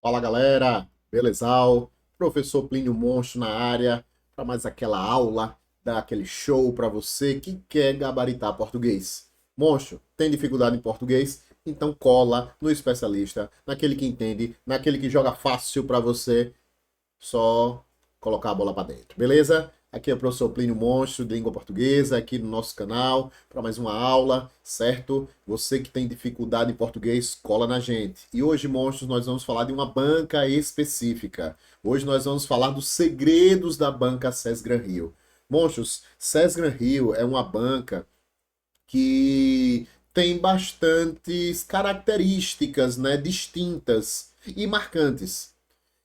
Fala galera, belezal? Professor Plínio Monstro na área para mais aquela aula, dar aquele show para você que quer gabaritar português. Monstro, tem dificuldade em português? Então cola no especialista, naquele que entende, naquele que joga fácil para você, só colocar a bola para dentro, beleza? Aqui é o professor Plínio Monstro de língua portuguesa, aqui no nosso canal, para mais uma aula, certo? Você que tem dificuldade em português, cola na gente. E hoje, monstros, nós vamos falar de uma banca específica. Hoje nós vamos falar dos segredos da banca Sesgran Rio. Monstros, Sesgran Rio é uma banca que tem bastantes características, né, distintas e marcantes.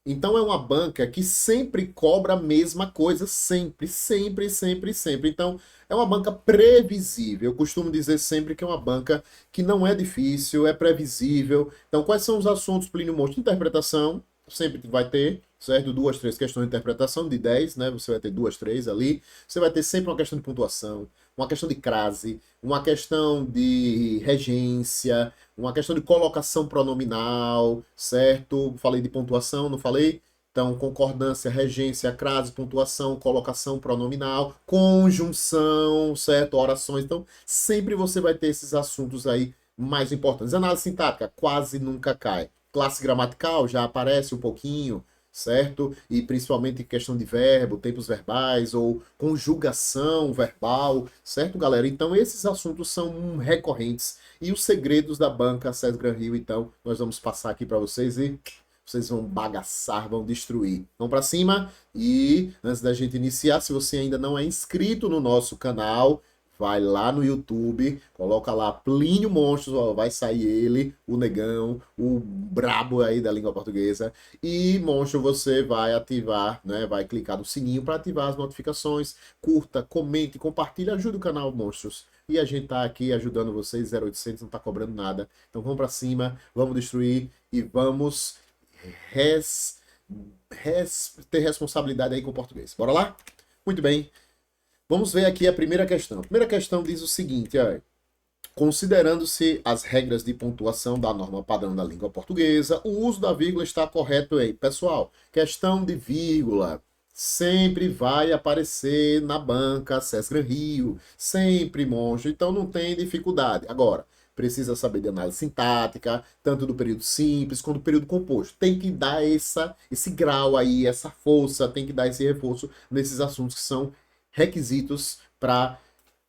Então é uma banca que sempre cobra a mesma coisa, sempre, sempre, sempre, sempre. Então é uma banca previsível. Eu costumo dizer sempre que é uma banca que não é difícil, é previsível. Então quais são os assuntos, Plínio Monstro? Interpretação, sempre vai ter, certo? Duas, três questões de interpretação, de 10, né? Você vai ter duas, três ali. Você vai ter sempre uma questão de pontuação, uma questão de crase, uma questão de regência, uma questão de colocação pronominal, certo? Falei de pontuação, não falei? Então, concordância, regência, crase, pontuação, colocação pronominal, conjunção, certo? Orações. Então, sempre você vai ter esses assuntos aí mais importantes. Análise sintática quase nunca cai. Classe gramatical já aparece um pouquinho, certo? E principalmente em questão de verbo, tempos verbais ou conjugação verbal, certo, galera? Então, esses assuntos são recorrentes. E os segredos da banca Sesgran Rio, então, nós vamos passar aqui para vocês e vocês vão bagaçar, vão destruir. Vamos para cima e antes da gente iniciar, se você ainda não é inscrito no nosso canal, vai lá no YouTube, coloca lá Plínio Monstros, ó, vai sair ele, o negão, o brabo aí da língua portuguesa. E, monstro, você vai ativar, né? Vai clicar no sininho para ativar as notificações. Curta, comente, compartilhe, ajude o canal, monstros. E a gente tá aqui ajudando vocês, 0800, não tá cobrando nada. Então vamos para cima, vamos destruir e vamos res, ter responsabilidade aí com o português. Bora lá? Muito bem. Vamos ver aqui a primeira questão. A primeira questão diz o seguinte, ó. Considerando-se as regras de pontuação da norma padrão da língua portuguesa, o uso da vírgula está correto aí. Pessoal, questão de vírgula sempre vai aparecer na banca Sesgran Rio, sempre, monstro, então não tem dificuldade. Agora, precisa saber de análise sintática, tanto do período simples quanto do período composto. Tem que dar esse grau aí, essa força, tem que dar esse reforço nesses assuntos que são requisitos para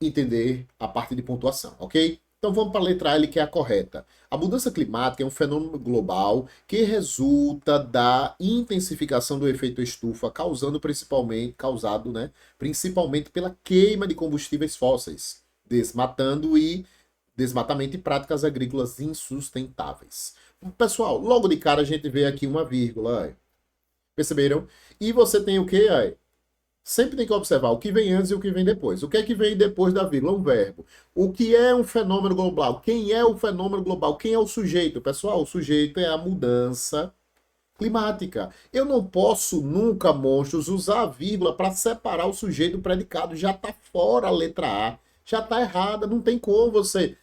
entender a parte de pontuação, ok? Então vamos para a letra L, que é a correta. A mudança climática é um fenômeno global que resulta da intensificação do efeito estufa, causado, né, principalmente pela queima de combustíveis fósseis, desmatamento e práticas agrícolas insustentáveis. Pessoal, logo de cara a gente vê aqui uma vírgula, ó. Perceberam? E você tem o quê? Ó? Sempre tem que observar o que vem antes e o que vem depois. O que é que vem depois da vírgula? Um verbo. O que é um fenômeno global? Quem é o fenômeno global? Quem é o sujeito? Pessoal, o sujeito é a mudança climática. Eu não posso nunca, monstros, usar a vírgula para separar o sujeito do predicado. Já está fora a letra A. Já está errada. Não tem como você,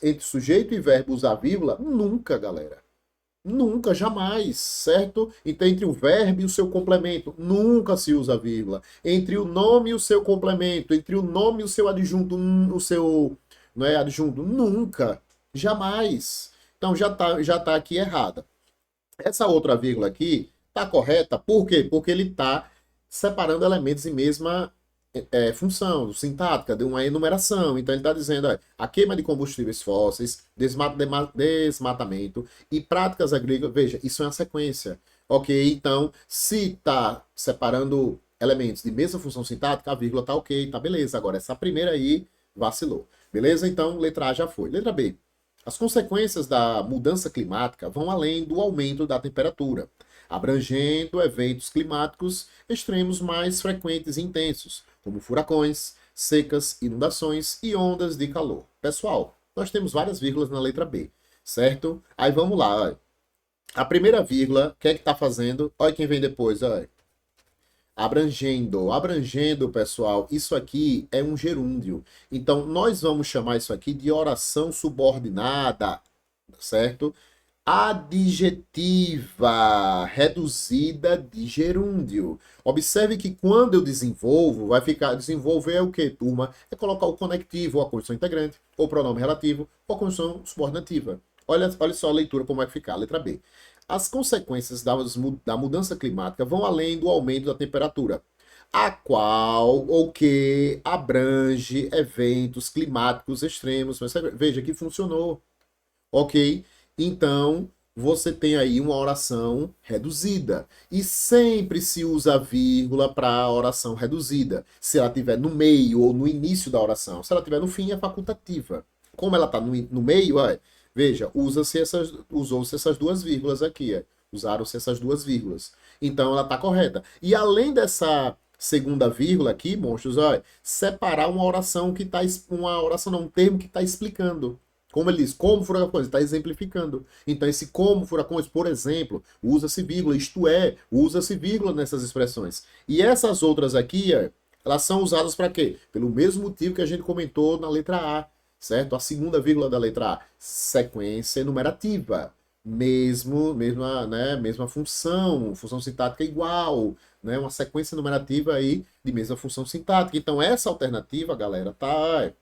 entre sujeito e verbo, usar vírgula. Nunca, galera. Nunca, jamais, certo? Então, entre o verbo e o seu complemento, nunca se usa vírgula. Entre o nome e o seu complemento, entre o nome e o seu adjunto, o seu, não é, adjunto, nunca, jamais. Então, já tá aqui errada. Essa outra vírgula aqui está correta, por quê? Porque ele está separando elementos em mesma função sintática de uma enumeração. Então ele está dizendo a queima de combustíveis fósseis, desmatamento e práticas agrícolas. Veja, isso é uma sequência. Ok, então se está separando elementos de mesma função sintática, a vírgula está ok, está beleza. Agora essa primeira aí vacilou. Beleza? Então letra A já foi. Letra B. As consequências da mudança climática vão além do aumento da temperatura, abrangendo eventos climáticos extremos mais frequentes e intensos, como furacões, secas, inundações e ondas de calor. Pessoal, nós temos várias vírgulas na letra B, certo? Aí vamos lá, olha. A primeira vírgula, o que é que está fazendo? Olha quem vem depois, olha. Abrangendo, abrangendo, pessoal, isso aqui é um gerúndio. Então, nós vamos chamar isso aqui de oração subordinada, certo? adjetiva reduzida de gerúndio. Observe que quando eu desenvolvo, vai ficar, desenvolver é o que, turma? É colocar o conectivo, ou a conjunção integrante, ou pronome relativo, ou a conjunção subordinativa. Olha só a leitura como vai ficar, letra B. As consequências da mudança climática vão além do aumento da temperatura, a qual ou que abrange eventos climáticos extremos. Veja que funcionou. Ok? Então, você tem aí uma oração reduzida. E sempre se usa vírgula para a oração reduzida. Se ela estiver no meio ou no início da oração. Se ela estiver no fim, é facultativa. Como ela está no meio, veja, usou-se essas duas vírgulas aqui. Usaram-se essas duas vírgulas. Então, ela está correta. E além dessa segunda vírgula aqui, monstros, separar uma oração que está... Uma oração não, um termo que está explicando. Como ele diz, como furacões, está exemplificando. Então, esse como furacões, por exemplo, usa-se vírgula, isto é, usa-se vírgula nessas expressões. E essas outras aqui, elas são usadas para quê? Pelo mesmo motivo que a gente comentou na letra A, certo? A segunda vírgula da letra A, sequência enumerativa. Mesma função sintática igual, né? Uma sequência enumerativa aí de mesma função sintática. Então, essa alternativa, galera, tá...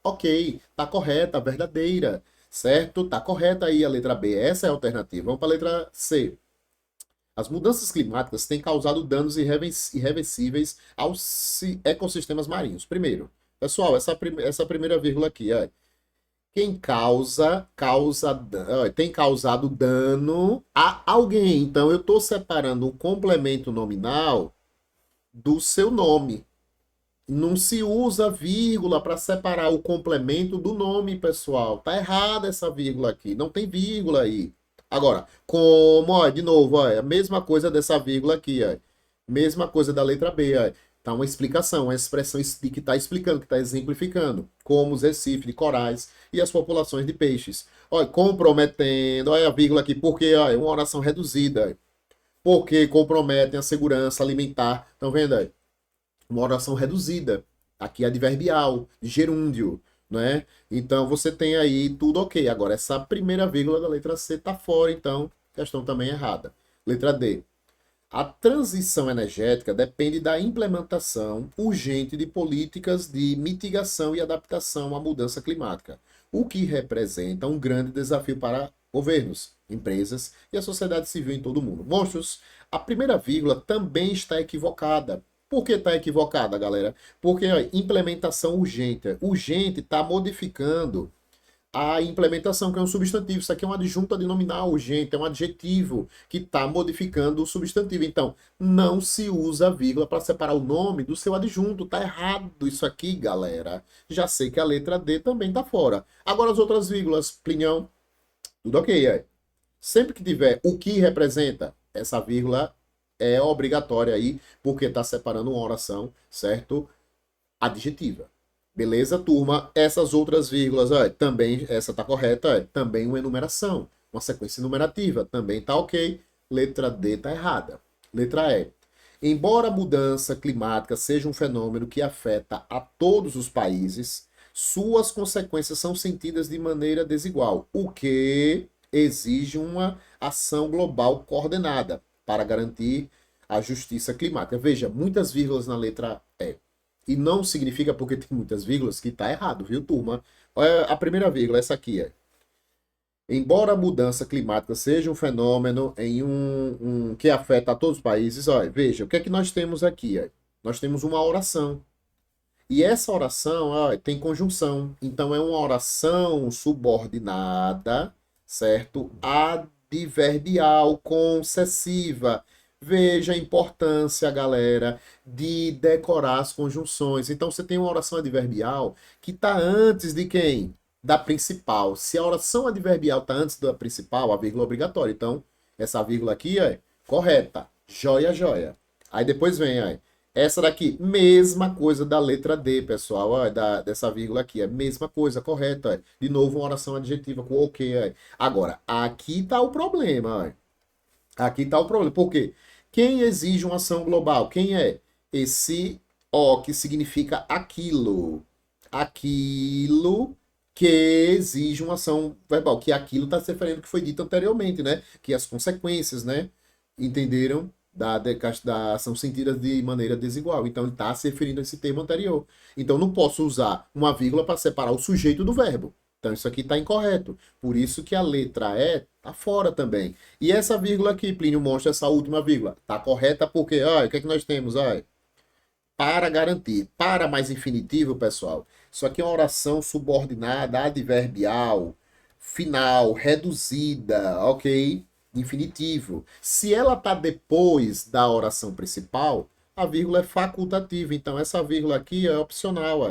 Ok, tá correta, verdadeira, certo? Tá correta aí a letra B, essa é a alternativa. Vamos para a letra C. As mudanças climáticas têm causado danos irreversíveis aos ecossistemas marinhos. Primeiro, pessoal, essa primeira vírgula aqui, quem tem causado dano a alguém. Então, eu estou separando o complemento nominal do seu nome. Não se usa vírgula para separar o complemento do nome, pessoal. Tá errada essa vírgula aqui. Não tem vírgula aí. Agora, como, de novo, a mesma coisa dessa vírgula aqui, mesma coisa da letra B, tá uma explicação, uma expressão que está explicando, que está exemplificando, como os recifes de corais e as populações de peixes. Olha, comprometendo, olha a vírgula aqui, porque é uma oração reduzida, porque comprometem a segurança alimentar. Estão vendo aí? Uma oração reduzida. Aqui é adverbial, gerúndio, né? Então você tem aí tudo ok. Agora, essa primeira vírgula da letra C está fora, então questão também errada. Letra D. A transição energética depende da implementação urgente de políticas de mitigação e adaptação à mudança climática, o que representa um grande desafio para governos, empresas e a sociedade civil em todo o mundo. Monstros, a primeira vírgula também está equivocada. Por que está equivocada, galera? Porque implementação urgente. Urgente está modificando a implementação, que é um substantivo. Isso aqui é uma adjunta de nominal urgente, é um adjetivo que está modificando o substantivo. Então, não se usa vírgula para separar o nome do seu adjunto. Está errado isso aqui, galera. Já sei que a letra D também está fora. Agora as outras vírgulas, Plinião, tudo ok, Sempre que tiver o que representa, essa vírgula é obrigatória aí, porque está separando uma oração, certo? Adjetiva. Beleza, turma? Essas outras vírgulas, também, essa está correta, também uma enumeração, uma sequência enumerativa, também está ok. Letra D está errada. Letra E. Embora a mudança climática seja um fenômeno que afeta a todos os países, suas consequências são sentidas de maneira desigual, o que exige uma ação global coordenada para garantir a justiça climática. Veja, muitas vírgulas na letra E. E não significa, porque tem muitas vírgulas, que está errado, viu, turma? Olha a primeira vírgula, essa aqui. Embora a mudança climática seja um fenômeno que afeta a todos os países, veja, o que é que nós temos aqui? Nós temos uma oração. E essa oração tem conjunção. Então, é uma oração subordinada, certo? Adverbial, concessiva. Veja a importância, galera, de decorar as conjunções. Então, você tem uma oração adverbial que está antes de quem? Da principal. Se a oração adverbial está antes da principal, a vírgula é obrigatória. Então, essa vírgula aqui é correta. Joia, joia. Aí depois vem, essa daqui, mesma coisa da letra D, pessoal, dessa vírgula aqui, mesma coisa, correta. De novo, uma oração adjetiva com ok. Agora, aqui está o problema. Aqui está o problema. Por quê? Quem exige uma ação global? Quem é? Esse O que significa aquilo. Aquilo que exige uma ação verbal, que aquilo está se referindo ao que foi dito anteriormente, né? Que as consequências, né? Entenderam? Da ação sentidas de maneira desigual. Então, ele está se referindo a esse termo anterior. Então, não posso usar uma vírgula para separar o sujeito do verbo. Então, isso aqui está incorreto. Por isso que a letra E está fora também. E essa vírgula aqui, Plínio mostra essa última vírgula. Está correta porque, o que é que nós temos? Para garantir. Para mais infinitivo, pessoal. Isso aqui é uma oração subordinada, adverbial, final, reduzida, ok? Infinitivo. Se ela está depois da oração principal, a vírgula é facultativa. Então, essa vírgula aqui é opcional,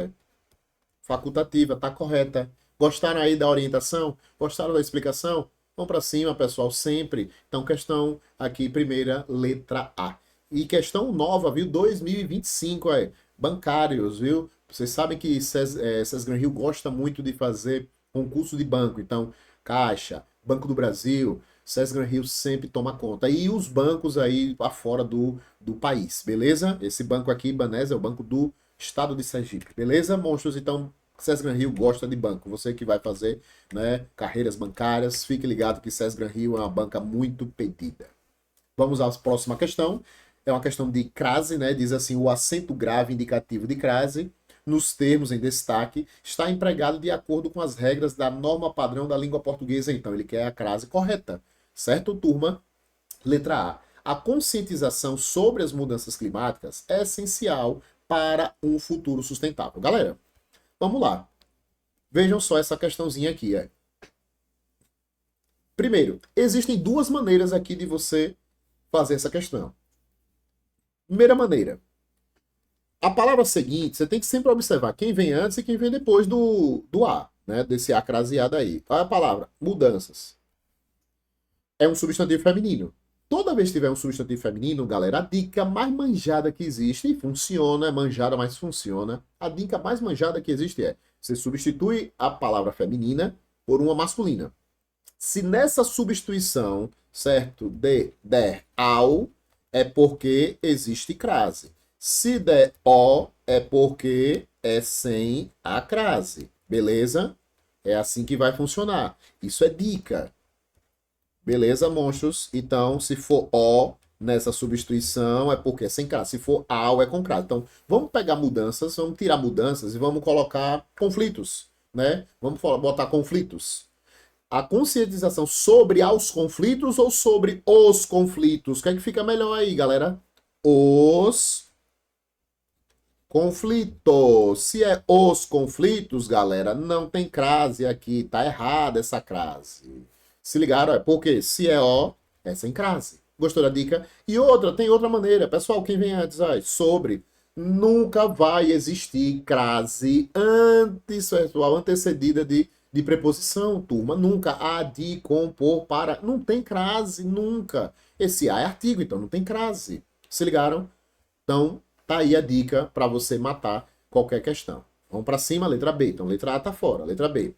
facultativa, tá correta. Gostaram aí da orientação? Gostaram da explicação? Vamos para cima, pessoal, sempre. Então, questão aqui, primeira, letra A. E questão nova, viu? 2025, bancários, viu? Vocês sabem que Sesgran Rio gosta muito de fazer concurso de banco. Então, Caixa, Banco do Brasil, Sesgran Rio sempre toma conta. E os bancos aí afora do país, beleza? Esse banco aqui, Banese, é o banco do estado de Sergipe, beleza, monstros? Então, Sesgran Rio gosta de banco. Você que vai fazer, né, carreiras bancárias, fique ligado que Sesgran Rio é uma banca muito pedida. Vamos à próxima questão. É uma questão de crase, né? Diz assim: o acento grave indicativo de crase, nos termos em destaque, está empregado de acordo com as regras da norma padrão da língua portuguesa. Então, ele quer a crase correta. Certo, turma? Letra A. A conscientização sobre as mudanças climáticas é essencial para um futuro sustentável. Galera, vamos lá. Vejam só essa questãozinha aqui. Primeiro, existem duas maneiras aqui de você fazer essa questão. Primeira maneira. A palavra seguinte, você tem que sempre observar quem vem antes e quem vem depois do A, né? Desse A craseado aí. Qual é a palavra? Mudanças. É um substantivo feminino. Toda vez que tiver um substantivo feminino, galera, a dica mais manjada que existe, e funciona, é manjada, mas funciona. A dica mais manjada que existe é: você substitui a palavra feminina por uma masculina. Se nessa substituição, certo, der ao, é porque existe crase. Se der o, é porque é sem a crase. Beleza? É assim que vai funcionar. Isso é dica. Beleza, monstros? Então, se for O nessa substituição, é porque é sem crase. Se for AO, é com crase. Então, vamos pegar mudanças, vamos tirar mudanças e vamos colocar conflitos, né? Vamos botar conflitos. A conscientização sobre aos conflitos ou sobre os conflitos? O que é que fica melhor aí, galera? Os conflitos. Se é os conflitos, galera, não tem crase aqui. Tá errada essa crase. Se ligaram? Porque se é O, é sem crase. Gostou da dica? E outra, tem outra maneira. Pessoal, quem vem antes? Sobre. Nunca vai existir crase antecessal, antecedida de preposição, turma. Nunca. A, de, com, por, para. Não tem crase, nunca. Esse A é artigo, então não tem crase. Se ligaram? Então, tá aí a dica para você matar qualquer questão. Vamos para cima, letra B. Então, letra A tá fora. Letra B.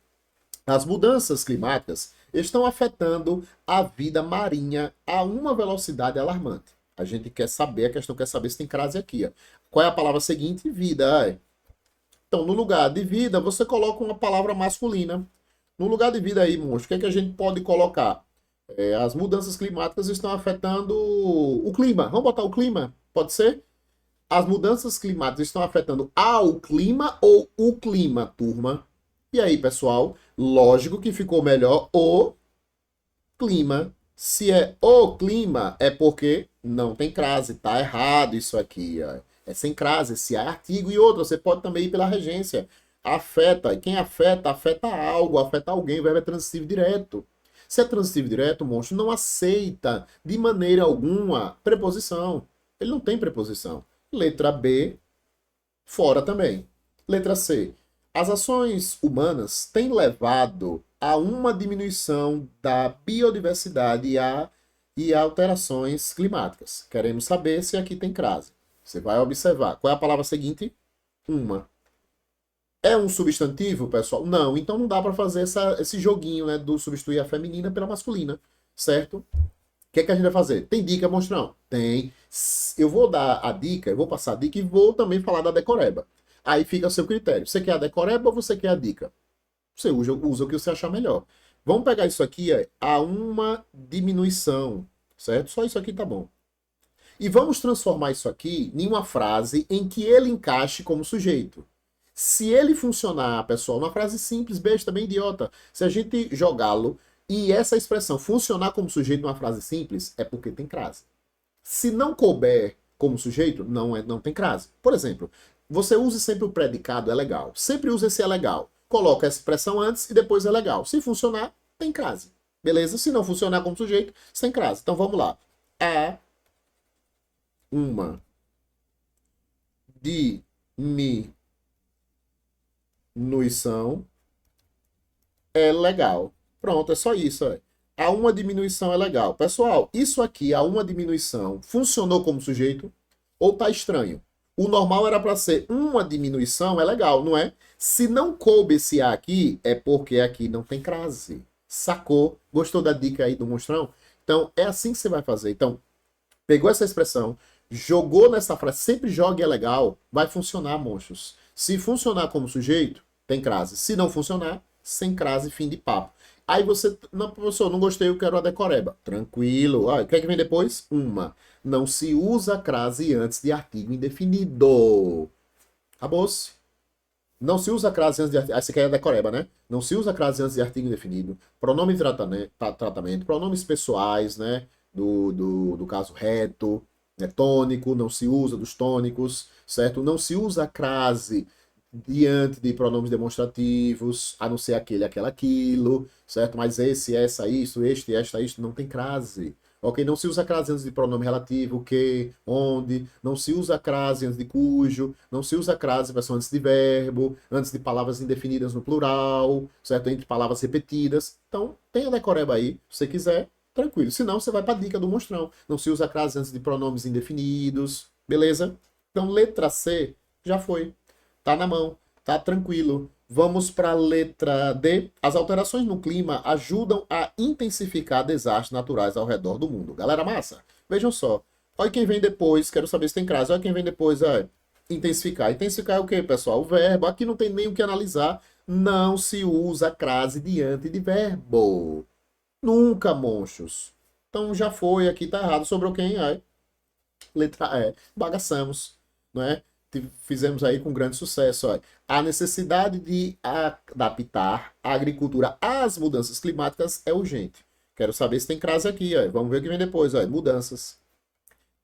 As mudanças climáticas estão afetando a vida marinha a uma velocidade alarmante. A gente quer saber, a questão quer saber se tem crase aqui. Qual é a palavra seguinte? Vida. Então, no lugar de vida, você coloca uma palavra masculina. No lugar de vida aí, monstro, o que é que a gente pode colocar? As mudanças climáticas estão afetando o clima. Vamos botar o clima? Pode ser? As mudanças climáticas estão afetando ao clima ou o clima, turma? E aí, pessoal, lógico que ficou melhor o clima. Se é o clima, é porque não tem crase. Tá errado isso aqui. É sem crase. Se é artigo e outro, você pode também ir pela regência. Afeta. E quem afeta, afeta algo, afeta alguém. O verbo é transitivo direto. Se é transitivo direto, o monstro não aceita de maneira alguma preposição. Ele não tem preposição. Letra B, fora também. Letra C. As ações humanas têm levado a uma diminuição da biodiversidade e a alterações climáticas. Queremos saber se aqui tem crase. Você vai observar. Qual é a palavra seguinte? Uma. É um substantivo, pessoal? Não. Então não dá para fazer esse joguinho, né, do substituir a feminina pela masculina. Certo? O que é que a gente vai fazer? Tem dica, monstrão? Tem. Eu vou dar a dica, eu vou passar a dica e vou também falar da decoreba. Aí fica a seu critério. Você quer a decoreba ou você quer a dica? Você usa o que você achar melhor. Vamos pegar isso aqui, a uma diminuição, certo? Só isso aqui tá bom. E vamos transformar isso aqui em uma frase em que ele encaixe como sujeito. Se ele funcionar, pessoal, uma frase simples, besta, bem idiota, se a gente jogá-lo e essa expressão funcionar como sujeito numa frase simples, é porque tem crase. Se não couber como sujeito, não tem crase. Por exemplo, você use sempre o predicado é legal. Sempre use esse é legal. Coloca essa expressão antes e depois é legal. Se funcionar, tem crase. Beleza? Se não funcionar como sujeito, sem crase. Então vamos lá. A uma diminuição é legal. Pronto, é só isso. A uma diminuição é legal. Pessoal, isso aqui, a uma diminuição, funcionou como sujeito ou tá estranho? O normal era para ser uma diminuição, é legal, não é? Se não coube esse A aqui, é porque aqui não tem crase. Sacou? Gostou da dica aí do monstrão? Então, é assim que você vai fazer. Então, pegou essa expressão, jogou nessa frase, sempre jogue é legal, vai funcionar, monstros. Se funcionar como sujeito, tem crase. Se não funcionar, sem crase, fim de papo. Aí você, não, professor, não gostei, eu quero a decoreba. Tranquilo. O que é que vem depois? Uma. Não se usa crase antes de artigo indefinido. Acabou-se. Não se usa crase antes de artigo. Aí você quer a decoreba, né? Não se usa crase antes de artigo indefinido. Pronome de tratamento, pronomes pessoais, né? Do caso reto, né? Tônico, não se usa dos tônicos, certo? Não se usa crase diante de pronomes demonstrativos, a não ser aquele, aquela, aquilo, certo? Mas esse, essa, isso, este, esta, isto, não tem crase. Ok? Não se usa crase antes de pronome relativo, que, onde, não se usa crase antes de cujo, não se usa crase versão antes de verbo, antes de palavras indefinidas no plural, certo? Entre palavras repetidas. Então, tem a decoreba aí, se você quiser, tranquilo. Se não, você vai para a dica do monstrão. Não se usa crase antes de pronomes indefinidos, beleza? Então, letra C já foi. Tá na mão, tá tranquilo. Vamos para a letra D. As alterações no clima ajudam a intensificar desastres naturais ao redor do mundo. Galera massa, vejam só. Olha quem vem depois, quero saber se tem crase. Olha quem vem depois, intensificar. Intensificar é o que, pessoal? O verbo. Aqui não tem nem o que analisar. Não se usa crase diante de verbo. Nunca, monstros. Então já foi, aqui tá errado. Sobrou quem? Letra E. Bagaçamos, não é? Fizemos aí com grande sucesso. Ó. A necessidade de adaptar a agricultura às mudanças climáticas é urgente. Quero saber se tem crase aqui. Ó. Vamos ver o que vem depois. Ó. Mudanças.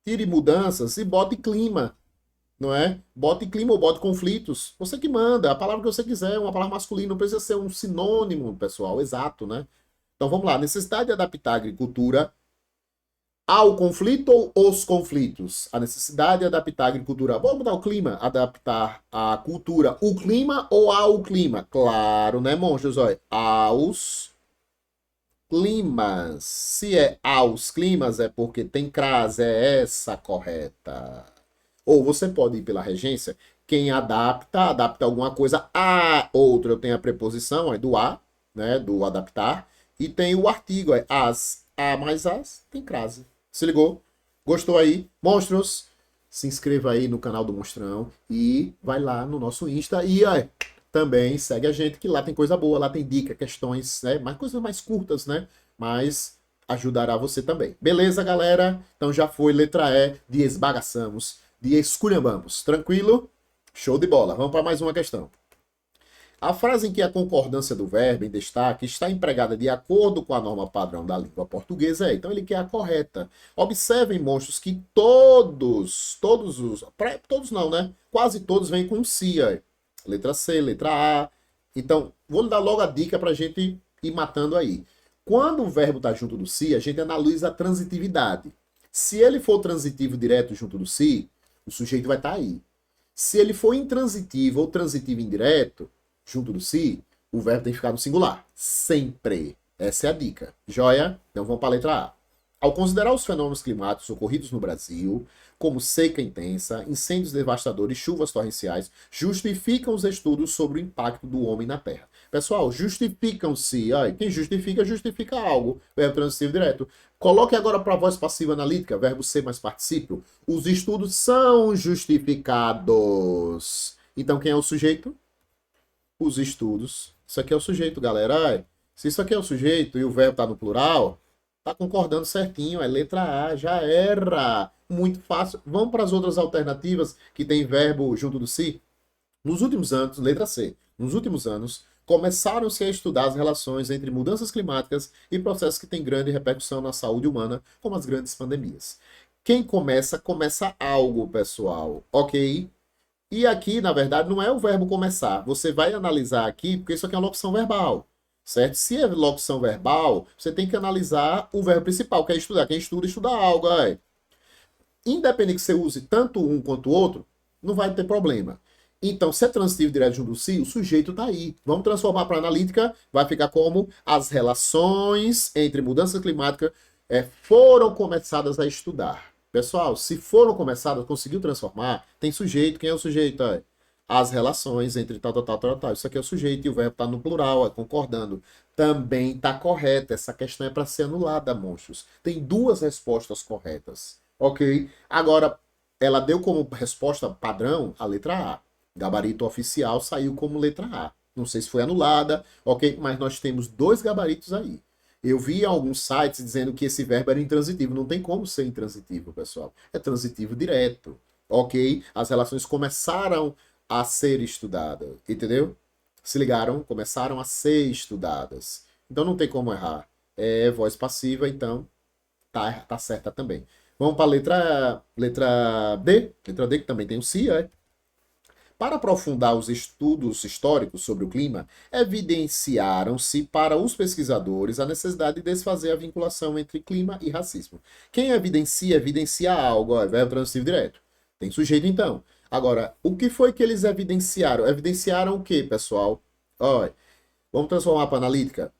Tire mudanças e bote clima. Não é? Bote clima ou bote conflitos. Você que manda. A palavra que você quiser. Uma palavra masculina. Não precisa ser um sinônimo, pessoal. Exato, né? Então vamos lá. Necessidade de adaptar a agricultura ao conflito ou os conflitos? A necessidade de adaptar a agricultura. Vamos mudar o clima, adaptar a cultura. O clima ou ao clima? Claro, né, monstros? Olha, aos climas. Se é aos climas, é porque tem crase, é essa correta. Ou você pode ir pela regência. Quem adapta, adapta alguma coisa a outra. Eu tenho a preposição, é do a, né, do adaptar. E tem o artigo, é as. A mais as, tem crase. Se ligou? Gostou aí? Monstros, se inscreva aí no canal do Monstrão e vai lá no nosso Insta e também segue a gente que lá tem coisa boa, lá tem dica, questões, né? Mas coisas mais curtas, né? Mas ajudará você também. Beleza, galera? Então já foi letra E de esbagaçamos, de esculhambamos. Tranquilo? Show de bola. Vamos para mais uma questão. A frase em que a concordância do verbo em destaque está empregada de acordo com a norma padrão da língua portuguesa então ele quer a correta. Observem, monstros, que todos não, né? Quase todos vêm com si, letra C, letra A. Então, vou lhe dar logo a dica para a gente ir matando aí. Quando o verbo está junto do si, a gente analisa a transitividade. Se ele for transitivo direto junto do si, o sujeito vai estar aí. Se ele for intransitivo ou transitivo indireto, junto do si, o verbo tem que ficar no singular. Sempre. Essa é a dica. Joia? Então vamos para a letra A. Ao considerar os fenômenos climáticos ocorridos no Brasil, como seca intensa, incêndios devastadores, chuvas torrenciais, justificam os estudos sobre o impacto do homem na Terra. Pessoal, justificam-se. Quem justifica, justifica algo. Verbo transitivo direto. Coloque agora para a voz passiva analítica, verbo ser mais particípio. Os estudos são justificados. Então quem é o sujeito? Os estudos Isso aqui é o sujeito, galera. Ai, se isso aqui é o sujeito e o verbo está no plural, tá concordando certinho. É letra A, já era. Muito fácil. Vamos para as outras alternativas que tem verbo junto do si? Nos últimos anos, letra C, nos últimos anos, começaram-se a estudar as relações entre mudanças climáticas e processos que têm grande repercussão na saúde humana, como as grandes pandemias. Quem começa, começa algo, pessoal, ok? E aqui, na verdade, não é o verbo começar. Você vai analisar aqui, porque isso aqui é uma locução verbal, certo? Se é locução verbal, você tem que analisar o verbo principal, que é estudar. Quem estuda, estuda algo. Aí. Independente que você use tanto um quanto o outro, não vai ter problema. Então, se é transitivo direto junto do si, o sujeito está aí. Vamos transformar para analítica, vai ficar como as relações entre mudança climática foram começadas a estudar. Pessoal, se foram começadas, conseguiu transformar, tem sujeito. Quem é o sujeito? As relações entre tal, tal, tal, tal, tal. Isso aqui é o sujeito e o verbo está no plural, concordando. Também está correto. Essa questão é para ser anulada, monstros. Tem duas respostas corretas. Ok? Agora, ela deu como resposta padrão a letra A. Gabarito oficial saiu como letra A. Não sei se foi anulada, ok? Mas nós temos dois gabaritos aí. Eu vi alguns sites dizendo que esse verbo era intransitivo. Não tem como ser intransitivo, pessoal. É transitivo direto, ok? As relações começaram a ser estudadas, entendeu? Se ligaram? Começaram a ser estudadas. Então não tem como errar. É voz passiva, então tá certa também. Vamos para a letra D. Letra D, que também tem o si, é? Para aprofundar os estudos históricos sobre o clima, evidenciaram-se para os pesquisadores a necessidade de desfazer a vinculação entre clima e racismo. Quem evidencia algo, ó, verbo transitivo direto. Tem sujeito então. Agora, o que foi que eles evidenciaram? Evidenciaram o que, pessoal? Ó, vamos transformar para analítica.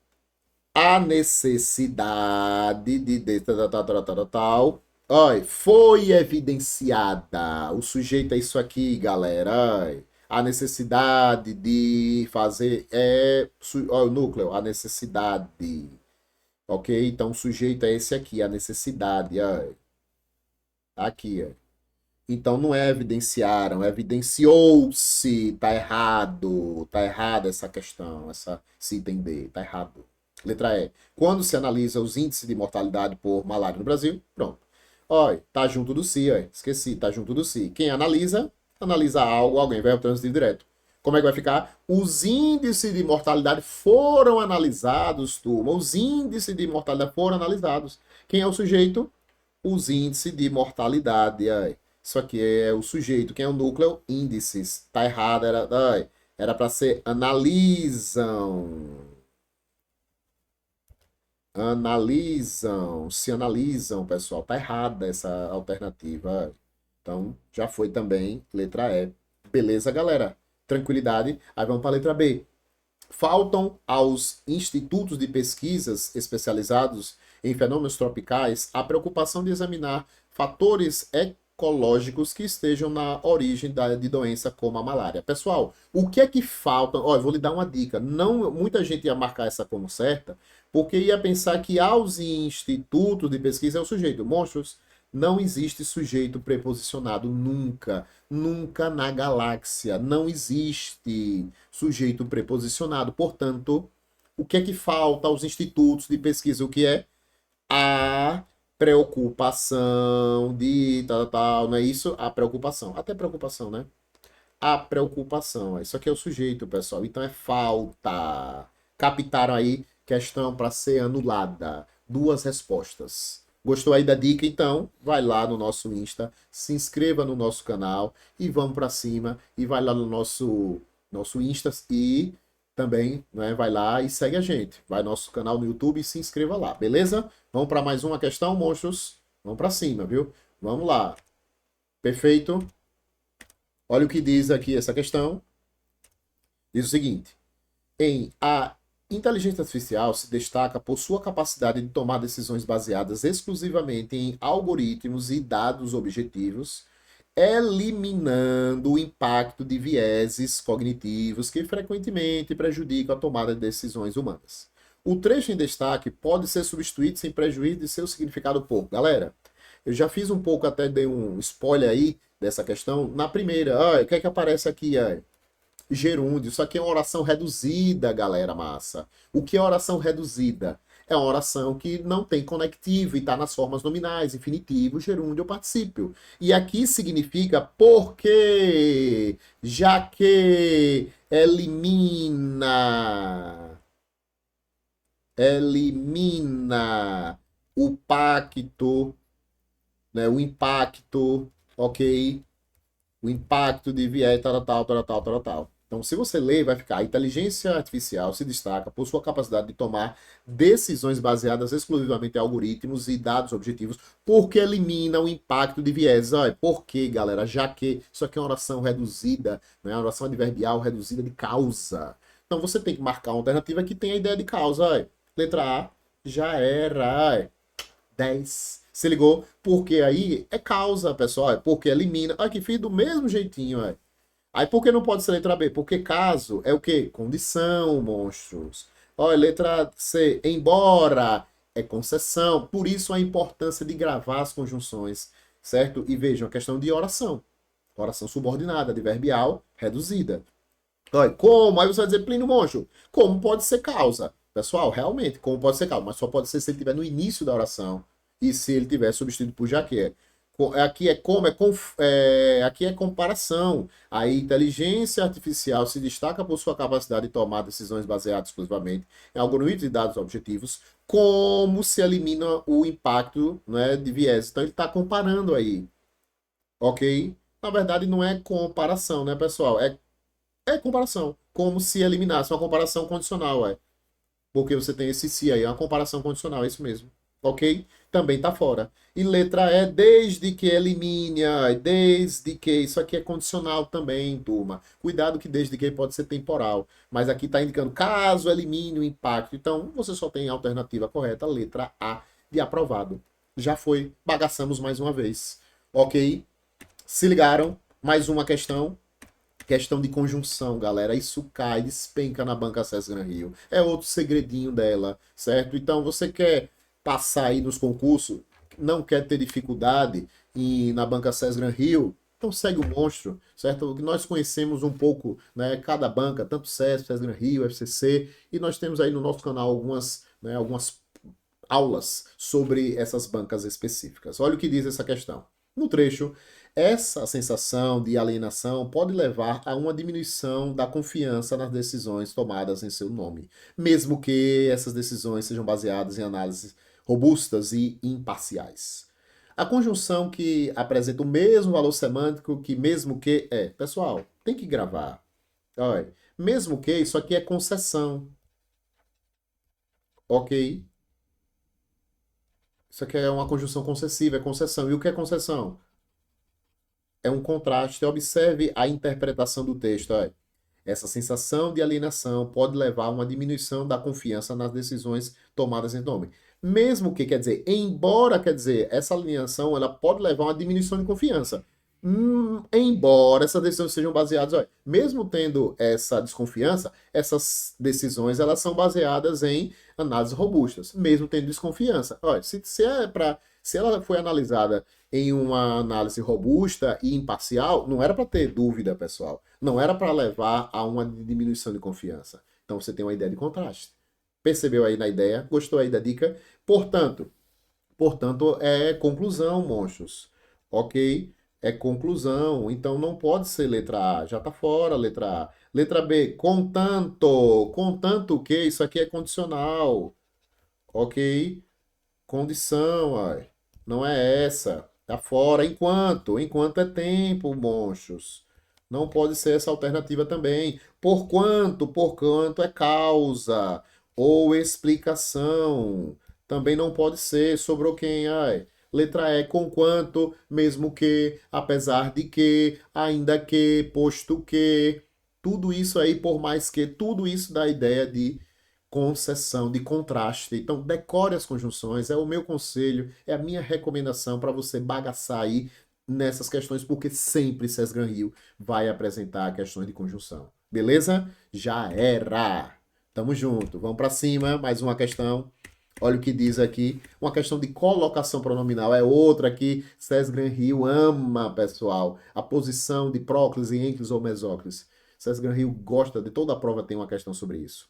A necessidade de tal. Olha, foi evidenciada. O sujeito é isso aqui, galera. Olha, a necessidade de fazer olha, o núcleo, a necessidade. Ok? Então o sujeito é esse aqui, a necessidade. Olha. Aqui, ó. Então não é evidenciaram, evidenciou-se. Tá errado. Tá errada essa questão, esse item D. Tá errado. Letra E. Quando se analisa os índices de mortalidade por malária no Brasil, pronto. Olha, tá junto do si, ó. Esqueci, tá junto do si. Quem analisa algo, alguém vai ao transitivo direto. Como é que vai ficar? Os índices de mortalidade foram analisados, turma. Os índices de mortalidade foram analisados. Quem é o sujeito? Os índices de mortalidade. Ó. Isso aqui é o sujeito. Quem é o núcleo? Índices. Tá errado, era para ser analisam. Se analisam, pessoal. Tá errada essa alternativa. Então, já foi também letra E. Beleza, galera? Tranquilidade. Aí vamos para a letra B. Faltam aos institutos de pesquisas especializados em fenômenos tropicais a preocupação de examinar fatores ecológicos que estejam na origem de doença como a malária. Pessoal, o que é que falta? Ó, eu vou lhe dar uma dica. Não, muita gente ia marcar essa como certa, porque ia pensar que aos institutos de pesquisa é o sujeito. Monstros, não existe sujeito preposicionado nunca. Nunca na galáxia. Não existe sujeito preposicionado. Portanto, o que é que falta aos institutos de pesquisa? O que é? A preocupação de tal, não é isso? A preocupação. Até preocupação, né? A preocupação. Isso aqui é o sujeito, pessoal. Então é falta. Captaram aí? Questão para ser anulada. Duas respostas. Gostou aí da dica? Então, vai lá no nosso Insta, se inscreva no nosso canal e vamos para cima. E vai lá no nosso Insta e também, né, vai lá e segue a gente. Vai no nosso canal no YouTube e se inscreva lá, beleza? Vamos para mais uma questão, monstros? Vamos para cima, viu? Vamos lá. Perfeito? Olha o que diz aqui essa questão. Diz o seguinte: a inteligência artificial se destaca por sua capacidade de tomar decisões baseadas exclusivamente em algoritmos e dados objetivos, eliminando o impacto de vieses cognitivos que frequentemente prejudicam a tomada de decisões humanas. O trecho em destaque pode ser substituído sem prejuízo de seu significado pouco. Galera, eu já fiz um pouco, até dei um spoiler aí dessa questão. Na primeira, o que é que aparece aqui? gerúndio. Isso aqui é uma oração reduzida, galera massa. O que é oração reduzida? É uma oração que não tem conectivo e está nas formas nominais, infinitivo, gerúndio ou particípio. E aqui significa porque, já que elimina o pacto, né, o impacto, ok? O impacto de viés, tal, tal, tal, tal, tal, tal. Então, se você ler, vai ficar: a inteligência artificial se destaca por sua capacidade de tomar decisões baseadas exclusivamente em algoritmos e dados objetivos, porque elimina o impacto de viés. Olha, por quê, galera? Já que isso aqui é uma oração reduzida, né? Uma oração adverbial reduzida de causa. Então, você tem que marcar uma alternativa que tenha a ideia de causa. Olha. Letra A, já era. Olha. 10. Se ligou? Porque aí é causa, pessoal. É porque elimina. Olha que fiz do mesmo jeitinho, é. Aí por que não pode ser letra B? Porque caso é o quê? Condição, monstros. Olha, letra C, embora é concessão. Por isso a importância de gravar as conjunções, certo? E vejam a questão de oração. Oração subordinada, adverbial, reduzida. Olha, como? Aí você vai dizer, Plínio Monstro, como pode ser causa? Pessoal, realmente, como pode ser causa? Mas só pode ser se ele estiver no início da oração e se ele tiver substituído por já que é. Aqui é como, aqui é comparação. A inteligência artificial se destaca por sua capacidade de tomar decisões baseadas exclusivamente em algoritmos de dados objetivos, como se elimina o impacto, né, de viés. Então ele está comparando aí, ok? Na verdade não é comparação, né, pessoal? É comparação. Como se eliminasse uma comparação condicional, é. Porque você tem esse se aí, é uma comparação condicional, é isso mesmo. Ok? Também tá fora. E letra E, desde que elimine, desde que. Isso aqui é condicional também, turma. Cuidado que desde que pode ser temporal. Mas aqui está indicando caso elimine o impacto. Então, você só tem a alternativa correta, letra A de aprovado. Já foi. Bagaçamos mais uma vez. Ok? Se ligaram? Mais uma questão. Questão de conjunção, galera. Isso cai, despenca na banca Access Gran Rio. É outro segredinho dela, certo? Então, você quer passar aí nos concursos, não quer ter dificuldade na banca Access Gran Rio, então segue o monstro, certo? Nós conhecemos um pouco, né, cada banca, tanto SESC, SES Gran Rio, FCC, e nós temos aí no nosso canal algumas, né, algumas aulas sobre essas bancas específicas. Olha o que diz essa questão. No trecho, essa sensação de alienação pode levar a uma diminuição da confiança nas decisões tomadas em seu nome, mesmo que essas decisões sejam baseadas em análises robustas e imparciais. A conjunção que apresenta o mesmo valor semântico que mesmo que é. Pessoal, tem que gravar. Olha, mesmo que, isso aqui é concessão. Ok? Isso aqui é uma conjunção concessiva, é concessão. E o que é concessão? É um contraste. Observe a interpretação do texto. Olha. Essa sensação de alienação pode levar a uma diminuição da confiança nas decisões tomadas em nome. Mesmo que, quer dizer, embora, quer dizer, essa alienação ela pode levar a uma diminuição de confiança. Embora essas decisões sejam baseadas, olha, mesmo tendo essa desconfiança, essas decisões elas são baseadas em análises robustas, mesmo tendo desconfiança. Olha, se ela foi analisada em uma análise robusta e imparcial, não era para ter dúvida, pessoal. Não era para levar a uma diminuição de confiança. Então você tem uma ideia de contraste. Percebeu aí na ideia? Gostou aí da dica? Portanto, é conclusão, monstros. Ok? É conclusão. Então não pode ser letra A. Já está fora letra A. Letra B, contanto. Contanto que isso aqui é condicional. Ok? Condição, ai. Não é essa. Tá fora. Enquanto. Enquanto é tempo, monstros. Não pode ser essa alternativa também. Por quanto é causa ou explicação. Também não pode ser. Sobrou quem? Ai. Letra E, conquanto, mesmo que, apesar de que, ainda que, posto que. Tudo isso aí, por mais que, tudo isso dá a ideia de concessão, de contraste. Então, decore as conjunções, é o meu conselho, é a minha recomendação para você bagaçar aí nessas questões, porque sempre SES Gran Rio vai apresentar questões de conjunção. Beleza? Já era! Tamo junto, vamos para cima, mais uma questão. Olha o que diz aqui, uma questão de colocação pronominal, é outra que SES Gran Rio ama, pessoal, a posição de próclise, ênclise ou mesóclise. César Gran Rio gosta de toda a prova tem uma questão sobre isso.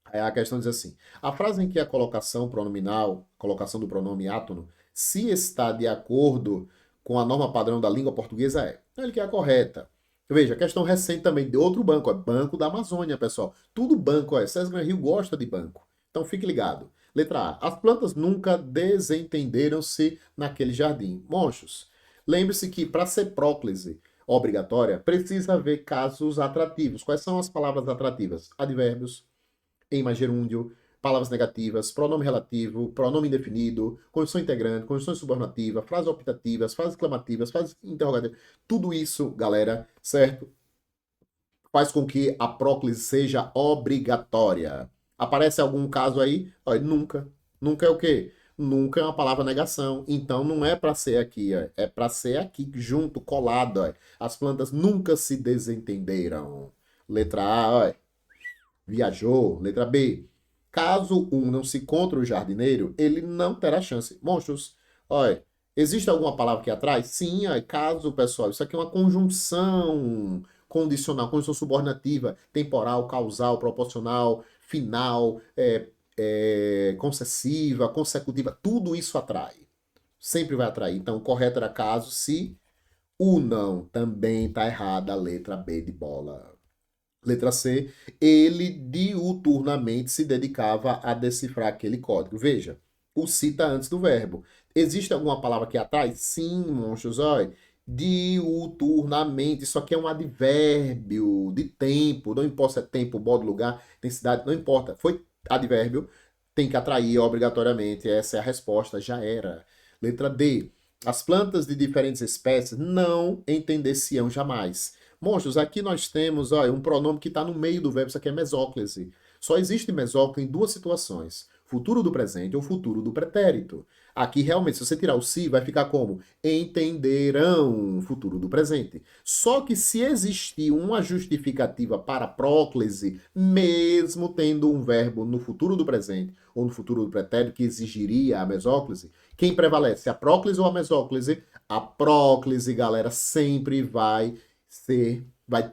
A questão diz assim: a frase em que a colocação pronominal, colocação do pronome átono, se está de acordo com a norma padrão da língua portuguesa é. Então, ele que é a correta. Veja, questão recente também de outro banco, é Banco da Amazônia, pessoal. Tudo banco, é. César Gran Rio gosta de banco. Então fique ligado. Letra A. As plantas nunca desentenderam-se naquele jardim. Monstros. Lembre-se que para ser próclise obrigatória, precisa haver casos atrativos. Quais são as palavras atrativas? Advérbios, em mais gerúndio, palavras negativas, pronome relativo, pronome indefinido, conjunção integrante, conjunção subordinativa, frases optativas, frases exclamativas, frases interrogativas. Tudo isso, galera, certo? Faz com que a próclise seja obrigatória. Aparece algum caso aí? Olha, nunca. Nunca é o quê? Nunca é uma palavra negação. Então não é para ser aqui, ó. É para ser aqui, junto, colado. Ó. As plantas nunca se desentenderam. Letra A, ó, viajou. Letra B. Caso um não se encontre o jardineiro, ele não terá chance. Monstros, olha, existe alguma palavra que atrás? Sim, olha, caso, pessoal, isso aqui é uma conjunção condicional, conjunção subordinativa, temporal, causal, proporcional, final, concessiva, consecutiva, tudo isso atrai. Sempre vai atrair. Então, o correto era caso se o não também está errada a letra B de bola. Letra C, ele diuturnamente se dedicava a decifrar aquele código. Veja, o se está antes do verbo. Existe alguma palavra aqui atrás? Sim, monstros, olha. Diuturnamente, isso aqui é um advérbio de tempo, não importa se é tempo, modo, lugar, intensidade, não importa. Foi advérbio, tem que atrair obrigatoriamente, essa é a resposta, já era. Letra D, as plantas de diferentes espécies não entender-se-ão jamais. Monstros, aqui nós temos olha, um pronome que está no meio do verbo, isso aqui é mesóclise. Só existe mesóclise em duas situações: futuro do presente ou futuro do pretérito. Aqui, realmente, se você tirar o se, vai ficar como? Entenderão, futuro do presente. Só que se existir uma justificativa para a próclise, mesmo tendo um verbo no futuro do presente ou no futuro do pretérito que exigiria a mesóclise, quem prevalece, a próclise ou a mesóclise? A próclise, galera, sempre vai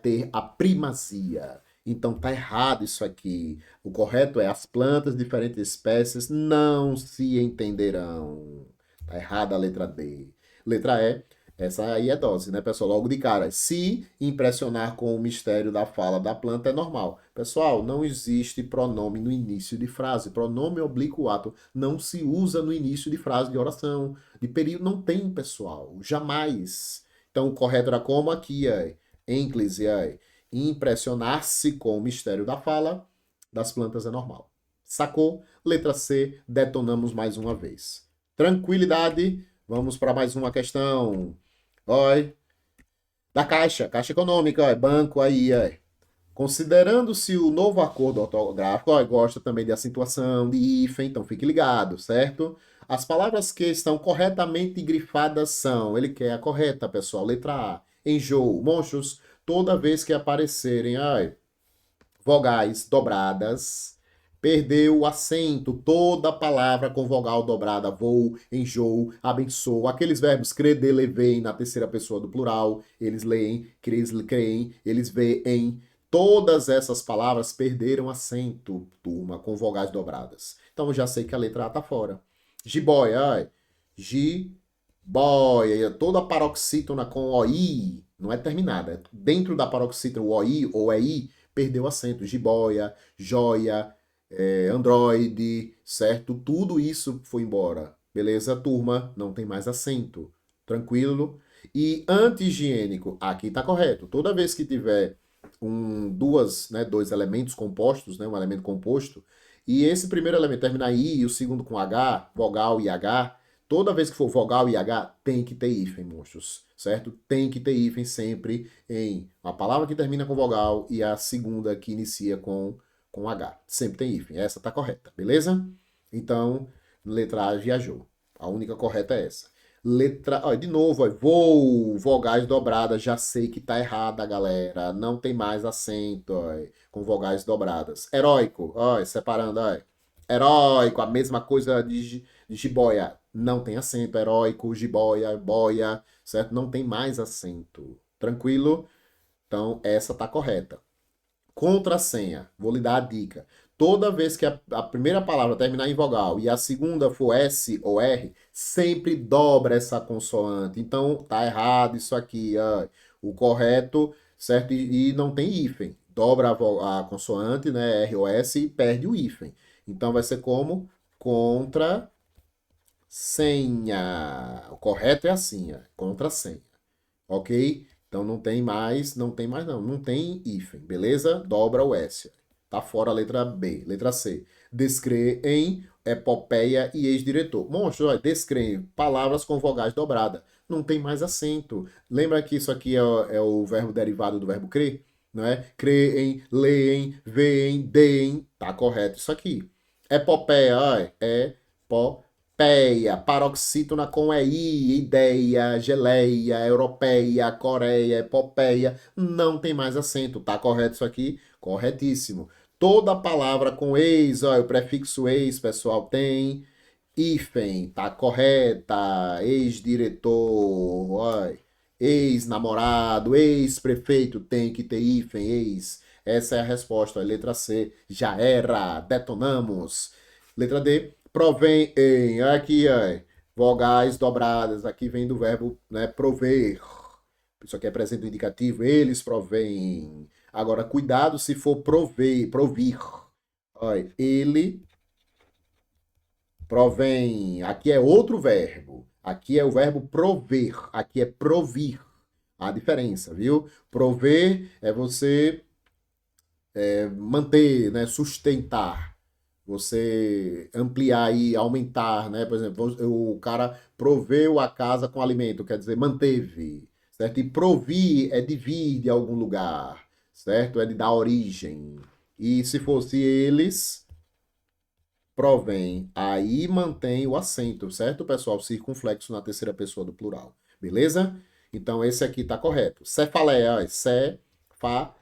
ter a primazia. Então tá errado isso aqui. O correto é as plantas de diferentes espécies não se entenderão. Tá errada a letra D. Letra E, essa aí é dose, né, pessoal? Logo de cara. Se impressionar com o mistério da fala da planta é normal. Pessoal, não existe pronome no início de frase. Pronome oblíquo ato não se usa no início de frase de oração, de período. Não tem, pessoal. Jamais. Então, o correto era como aqui, ênclise, impressionar-se com o mistério da fala das plantas é normal. Sacou? Letra C, detonamos mais uma vez. Tranquilidade, vamos para mais uma questão. Oi, da Caixa Econômica, banco aí, Considerando-se o novo acordo ortográfico, gosta também de acentuação, de hífen, então fique ligado, certo? As palavras que estão corretamente grifadas são, ele quer a correta, pessoal, letra A, enjoo, monstros, toda vez que aparecerem, vogais dobradas, perdeu o acento, toda palavra com vogal dobrada, vou, enjoo, abençoo, aqueles verbos creder, levei na terceira pessoa do plural, eles leem, creem, eles veem, todas essas palavras perderam acento, turma, com vogais dobradas. Então já sei que a letra A tá fora. Jiboia, jiboia, toda paroxítona com OI, não é terminada. Dentro da paroxítona, o OI ou EI, perdeu acento. Jiboia, joia, Android, certo? Tudo isso foi embora. Beleza, turma? Não tem mais acento. Tranquilo? E anti-higiênico, aqui tá correto. Toda vez que tiver dois elementos compostos, né, um elemento composto, e esse primeiro elemento terminar em I e o segundo com H, vogal e H, toda vez que for vogal e H, tem que ter hífen, monstros, certo? Tem que ter hífen sempre em uma palavra que termina com vogal e a segunda que inicia com H. Sempre tem hífen. Essa tá correta, beleza? Então, letra A viajou. A única correta é essa. Letra, ó, de novo, ó, vou, vogais dobradas, já sei que tá errada, galera. Não tem mais acento, ó, com vogais dobradas. Heróico, ó, separando, ó. Heróico, a mesma coisa de jiboia. Não tem acento, heróico, jiboia, boia, certo? Não tem mais acento. Tranquilo? Então, essa tá correta. Contrassenha. Vou lhe dar a dica. Toda vez que a primeira palavra terminar em vogal e a segunda for S ou R, sempre dobra essa consoante. Então, tá errado isso aqui. O correto, certo? E não tem hífen. Dobra a consoante, né? R ou S e perde o hífen. Então, vai ser como? Contrassenha. O correto é assim, contrassenha. Ok? Então não tem mais, não tem hífen, beleza? Dobra o S. Tá fora a letra B. Letra C. Descrever em epopeia e ex-diretor. Monstro, olha, descrever palavras com vogais dobradas. Não tem mais acento. Lembra que isso aqui é o verbo derivado do verbo crer? Não é? Crer em, ler em, ver em, de em. Tá correto isso aqui. Epopeia, olha, é Peia, paroxítona com EI, ideia, geleia, europeia, coreia, epopeia, não tem mais acento, tá correto isso aqui? Corretíssimo. Toda palavra com ex, ó, o prefixo ex, pessoal, tem hífen, tá correta, ex-diretor, ó, ex-namorado, ex-prefeito, tem que ter hífen, ex. Essa é a resposta, letra C, já era, detonamos. Letra D, provém em, aqui, ó, vogais dobradas, aqui vem do verbo, né, prover. Isso aqui é presente do indicativo, eles provêm. Agora, cuidado se for prover, provir. Olha, ele provém. Aqui é outro verbo. Aqui é o verbo prover. Aqui é provir. A diferença, viu? Prover é você manter, né, sustentar. Você ampliar e aumentar, né? Por exemplo, o cara proveu a casa com alimento, quer dizer, manteve, certo? E provir é de vir de algum lugar, certo? É de dar origem. E se fosse eles, provém, aí mantém o acento, certo, pessoal? Circunflexo na terceira pessoa do plural, beleza? Então esse aqui tá correto. Cefaleia, cefaleia,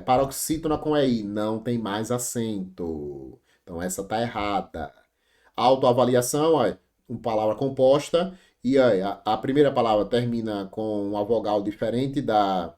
paroxítona com EI, não tem mais acento. Então essa tá errada. Autoavaliação, ó, uma palavra composta, e ó, a primeira palavra termina com uma vogal diferente da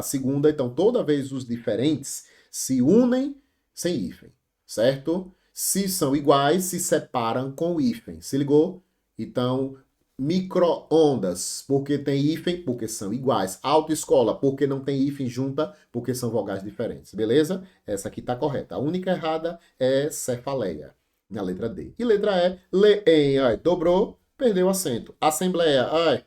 segunda, então toda vez os diferentes se unem sem hífen, certo? Se são iguais, se separam com o hífen. Se ligou? Então, micro-ondas, porque tem hífen, porque são iguais. Autoescola, porque não tem hífen junta, porque são vogais diferentes. Beleza? Essa aqui está correta. A única errada é cefaleia, na letra D. E letra E, leem, ai, dobrou, perdeu o acento. Assembleia, ai,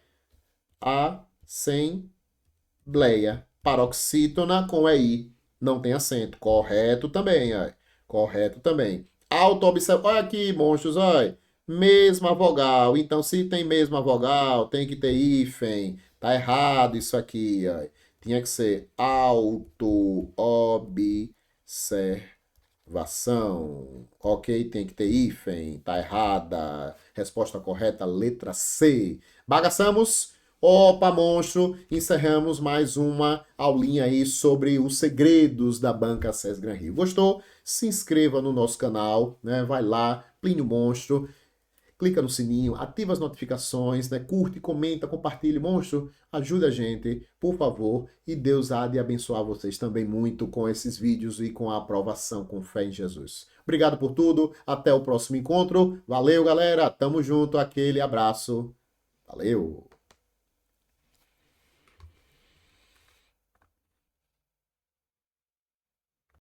assembleia. Paroxítona com EI, não tem acento. Correto também, ai. Correto também. Auto-observação. Olha aqui, monstros, olha. Mesma vogal. Então, se tem mesma vogal, tem que ter hífen. Tá errado isso aqui, olha. Tinha que ser auto-observação. Ok, tem que ter hífen. Tá errada. Resposta correta, letra C. Bagaçamos? Opa, monstro! Encerramos mais uma aulinha aí sobre os segredos da Banca SES Gran Rio. Gostou? Se inscreva no nosso canal, né? Vai lá, Plínio Monstro, clica no sininho, ativa as notificações, né? Curte, comenta, compartilhe, monstro, ajuda a gente, por favor, e Deus há de abençoar vocês também muito com esses vídeos e com a aprovação, com fé em Jesus. Obrigado por tudo, até o próximo encontro, valeu galera, tamo junto, aquele abraço, valeu!